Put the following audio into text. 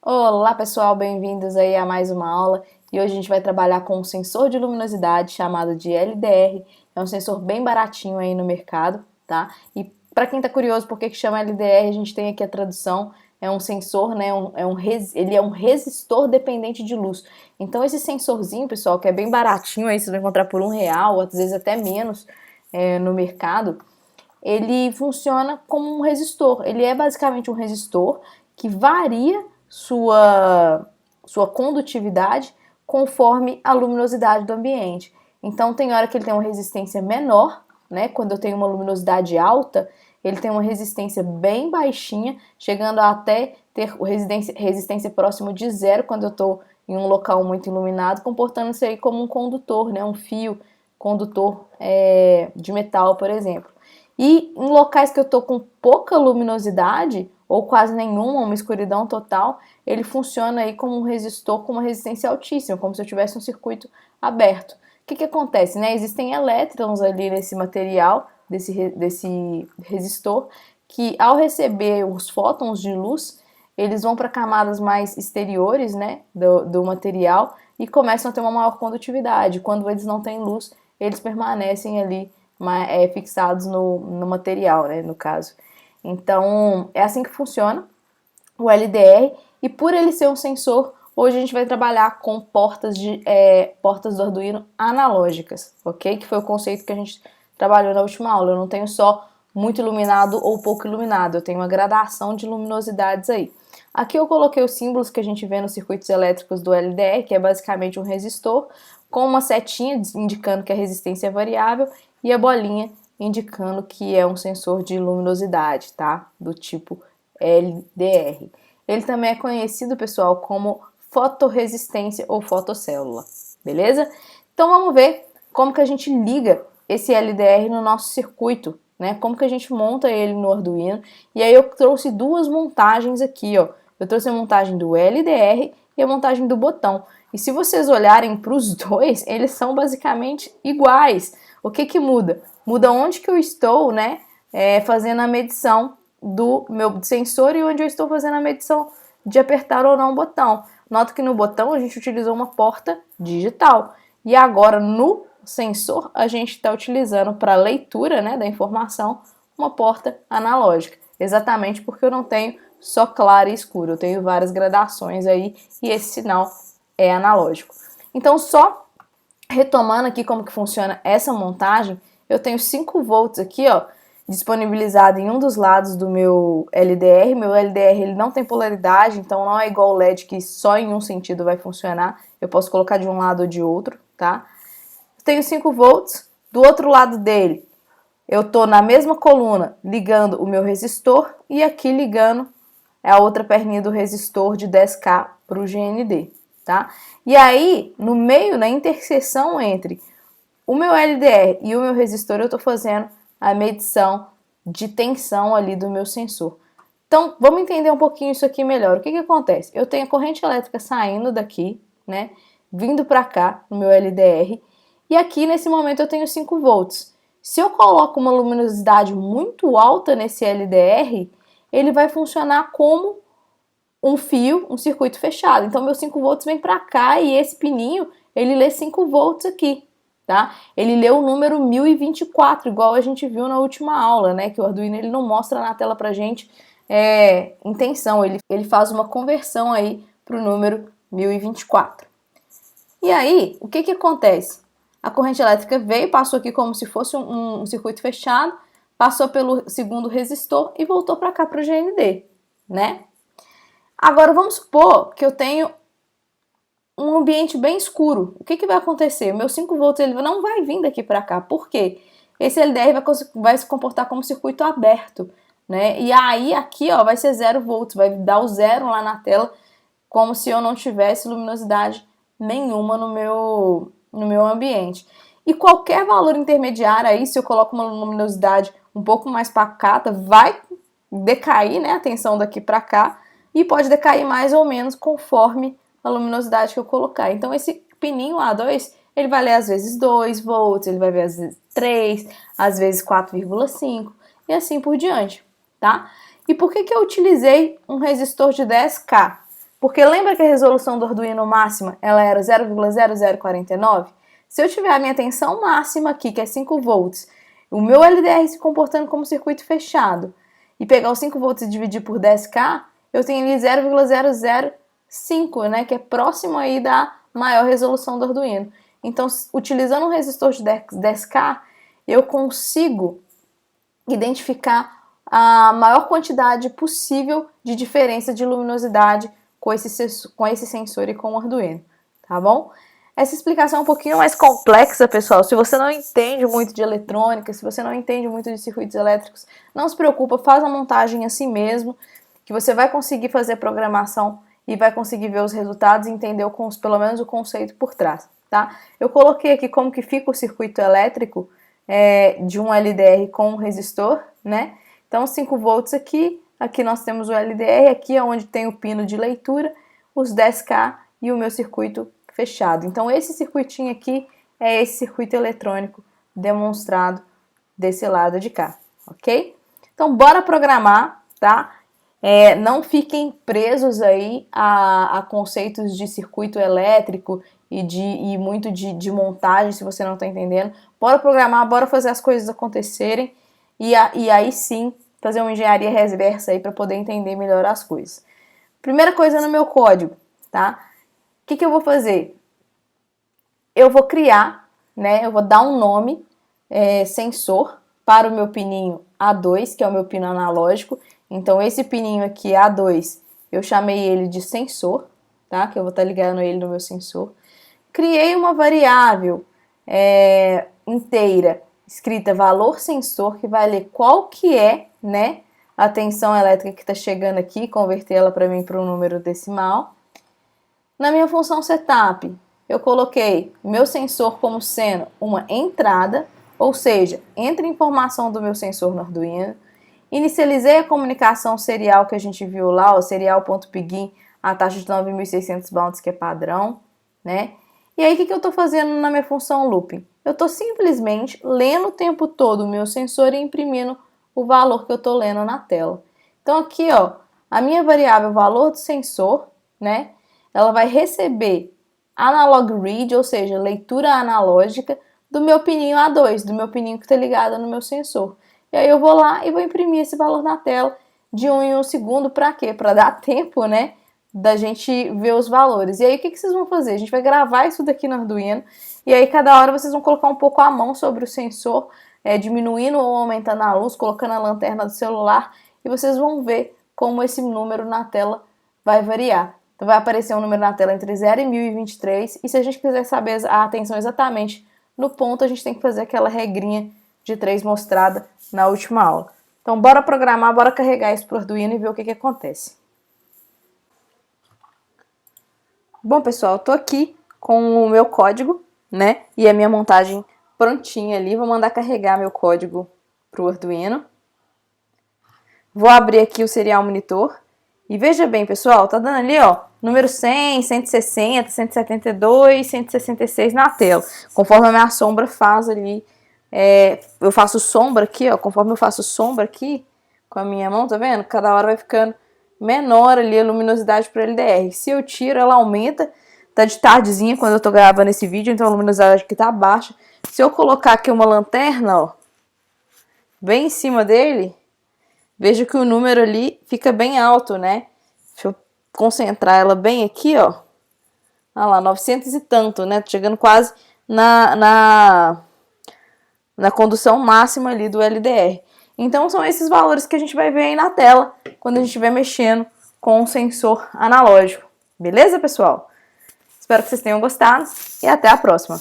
Olá pessoal, bem-vindos aí a mais uma aula e hoje a gente vai trabalhar com um sensor de luminosidade chamado de LDR. É um sensor bem baratinho aí no mercado, tá? E para quem tá curioso por que chama LDR, a gente tem aqui a tradução, é um sensor, né? Ele é um resistor dependente de luz. Então esse sensorzinho, pessoal, que é bem baratinho aí, você vai encontrar por R$ 1, às vezes até menos no mercado, ele funciona como um resistor. Ele é basicamente um resistor que varia sua condutividade conforme a luminosidade do ambiente. Então tem hora que ele tem uma resistência menor, né? Quando eu tenho uma luminosidade alta, ele tem uma resistência bem baixinha, chegando a até ter resistência próximo de zero quando eu estou em um local muito iluminado, comportando-se aí como um condutor, né? Um fio condutor de metal, por exemplo. E em locais que eu estou com pouca luminosidade, ou quase nenhuma, uma escuridão total, ele funciona aí como um resistor com uma resistência altíssima, como se eu tivesse um circuito aberto. O que acontece, né? Existem elétrons ali nesse material, desse resistor, que ao receber os fótons de luz, eles vão para camadas mais exteriores, né, do material e começam a ter uma maior condutividade. Quando eles não têm luz, eles permanecem ali fixados no material, né, no caso. Então, é assim que funciona o LDR, e por ele ser um sensor, hoje a gente vai trabalhar com portas do Arduino analógicas, ok? Que foi o conceito que a gente trabalhou na última aula. Eu não tenho só muito iluminado ou pouco iluminado, eu tenho uma gradação de luminosidades aí. Aqui eu coloquei os símbolos que a gente vê nos circuitos elétricos do LDR, que é basicamente um resistor, com uma setinha indicando que a resistência é variável e a bolinha indicando que é um sensor de luminosidade, tá? Do tipo LDR. Ele também é conhecido, pessoal, como fotorresistência ou fotocélula, beleza? Então vamos ver como que a gente liga esse LDR no nosso circuito, né? Como que a gente monta ele no Arduino. E aí eu trouxe duas montagens aqui, ó. Eu trouxe a montagem do LDR e a montagem do botão. E se vocês olharem para os dois, eles são basicamente iguais. O que muda? Muda onde que eu estou, né, fazendo a medição do meu sensor e onde eu estou fazendo a medição de apertar ou não o botão. Nota que no botão a gente utilizou uma porta digital. E agora no sensor a gente está utilizando para leitura, né, da informação uma porta analógica. Exatamente porque eu não tenho só claro e escuro, eu tenho várias gradações aí e esse sinal é analógico. Então, só retomando aqui como que funciona essa montagem, eu tenho 5 volts aqui, ó, disponibilizado em um dos lados do meu LDR. Meu LDR ele não tem polaridade, então não é igual o LED que só em um sentido vai funcionar. Eu posso colocar de um lado ou de outro, tá? Tenho 5 volts. Do outro lado dele, eu tô na mesma coluna ligando o meu resistor e aqui ligando a outra perninha do resistor de 10K para o GND, tá? E aí, no meio, na interseção entre o meu LDR e o meu resistor, eu estou fazendo a medição de tensão ali do meu sensor. Então, vamos entender um pouquinho isso aqui melhor. O que acontece? Eu tenho a corrente elétrica saindo daqui, né, vindo para cá no meu LDR, e aqui nesse momento eu tenho 5 volts. Se eu coloco uma luminosidade muito alta nesse LDR, ele vai funcionar como um fio, um circuito fechado. Então, meus 5 volts vem para cá e esse pininho, ele lê 5 volts aqui, tá? Ele lê o número 1024, igual a gente viu na última aula, né? Que o Arduino ele não mostra na tela pra gente intenção, ele faz uma conversão aí pro número 1024. E aí, o que acontece? A corrente elétrica veio, passou aqui como se fosse um circuito fechado, passou pelo segundo resistor e voltou para cá para o GND, né? Agora, vamos supor que eu tenho um ambiente bem escuro. O que vai acontecer? O meu 5 volts ele não vai vir daqui para cá. Por quê? Esse LDR vai se comportar como circuito aberto, né? E aí, aqui, ó, vai ser 0 volts, vai dar o zero lá na tela, como se eu não tivesse luminosidade nenhuma no meu ambiente. E qualquer valor intermediário aí, se eu coloco uma luminosidade um pouco mais pacata, vai decair, né, a tensão daqui para cá, e pode decair mais ou menos conforme a luminosidade que eu colocar. Então, esse pininho A2, ele vai ler às vezes 2 volts, ele vai ver às vezes 3, às vezes 4,5 e assim por diante, tá? E por que eu utilizei um resistor de 10K? Porque lembra que a resolução do Arduino máxima ela era 0,0049? Se eu tiver a minha tensão máxima aqui, que é 5 volts, o meu LDR se comportando como circuito fechado, e pegar os 5 volts e dividir por 10K, eu tenho ali 0,005, né, que é próximo aí da maior resolução do Arduino. Então, utilizando um resistor de 10K, eu consigo identificar a maior quantidade possível de diferença de luminosidade com esse sensor e com o Arduino, tá bom? Essa explicação é um pouquinho mais complexa, pessoal. Se você não entende muito de eletrônica, se você não entende muito de circuitos elétricos, não se preocupa, faz a montagem assim mesmo, que você vai conseguir fazer a programação e vai conseguir ver os resultados e entender pelo menos o conceito por trás, tá? Eu coloquei aqui como que fica o circuito elétrico de um LDR com um resistor, né? Então, 5 volts aqui nós temos o LDR, aqui é onde tem o pino de leitura, os 10K e o meu circuito fechado. Então, esse circuitinho aqui é esse circuito eletrônico demonstrado desse lado de cá, ok? Então, bora programar, tá? Não fiquem presos aí a conceitos de circuito elétrico e muito de montagem, se você não está entendendo. Bora programar, bora fazer as coisas acontecerem e aí sim fazer uma engenharia reversa aí para poder entender melhor as coisas. Primeira coisa no meu código, tá? O que eu vou fazer? Eu vou criar, né? Eu vou dar um nome sensor para o meu pininho A2, que é o meu pino analógico. Então, esse pininho aqui, A2, eu chamei ele de sensor, tá? Que eu vou estar ligando ele no meu sensor. Criei uma variável inteira, escrita valor sensor, que vai ler qual que é, né, a tensão elétrica que está chegando aqui, converter ela para mim para um número decimal. Na minha função setup, eu coloquei meu sensor como sendo uma entrada, ou seja, entra informação do meu sensor no Arduino. Inicializei a comunicação serial que a gente viu lá, o serial.pgin, a taxa de 9.600 bounds, que é padrão, né? E aí, o que eu estou fazendo na minha função looping? Eu estou simplesmente lendo o tempo todo o meu sensor e imprimindo o valor que eu estou lendo na tela. Então, aqui, ó, a minha variável valor do sensor, né? Ela vai receber analog read, ou seja, leitura analógica do meu pininho A2, do meu pininho que está ligado no meu sensor. E aí eu vou lá e vou imprimir esse valor na tela de 1 em 1 segundo, para quê? Para dar tempo, né, da gente ver os valores. E aí o que vocês vão fazer? A gente vai gravar isso daqui no Arduino, e aí cada hora vocês vão colocar um pouco a mão sobre o sensor, diminuindo ou aumentando a luz, colocando a lanterna do celular, e vocês vão ver como esse número na tela vai variar. Então vai aparecer um número na tela entre 0 e 1023, e se a gente quiser saber a tensão exatamente no ponto, a gente tem que fazer aquela regrinha de 3 mostrada na última aula. Então bora programar, bora carregar isso para o Arduino e ver o que acontece. Bom, pessoal, eu tô aqui com o meu código, né, e a minha montagem prontinha ali. Vou mandar carregar meu código para o Arduino. Vou abrir aqui o serial monitor. E veja bem, pessoal, tá dando ali, ó, número 100, 160, 172, 166 na tela. Conforme a minha sombra faz ali, eu faço sombra aqui, ó, conforme eu faço sombra aqui com a minha mão, tá vendo? Cada hora vai ficando menor ali a luminosidade para LDR. Se eu tiro, ela aumenta. Tá de tardezinha quando eu tô gravando esse vídeo, então a luminosidade aqui tá baixa. Se eu colocar aqui uma lanterna, ó, bem em cima dele, veja que o número ali fica bem alto, né? Deixa eu concentrar ela bem aqui, ó. Olha lá, 900 e tanto, né? Tô chegando quase na condução máxima ali do LDR. Então, são esses valores que a gente vai ver aí na tela quando a gente estiver mexendo com o sensor analógico. Beleza, pessoal? Espero que vocês tenham gostado e até a próxima.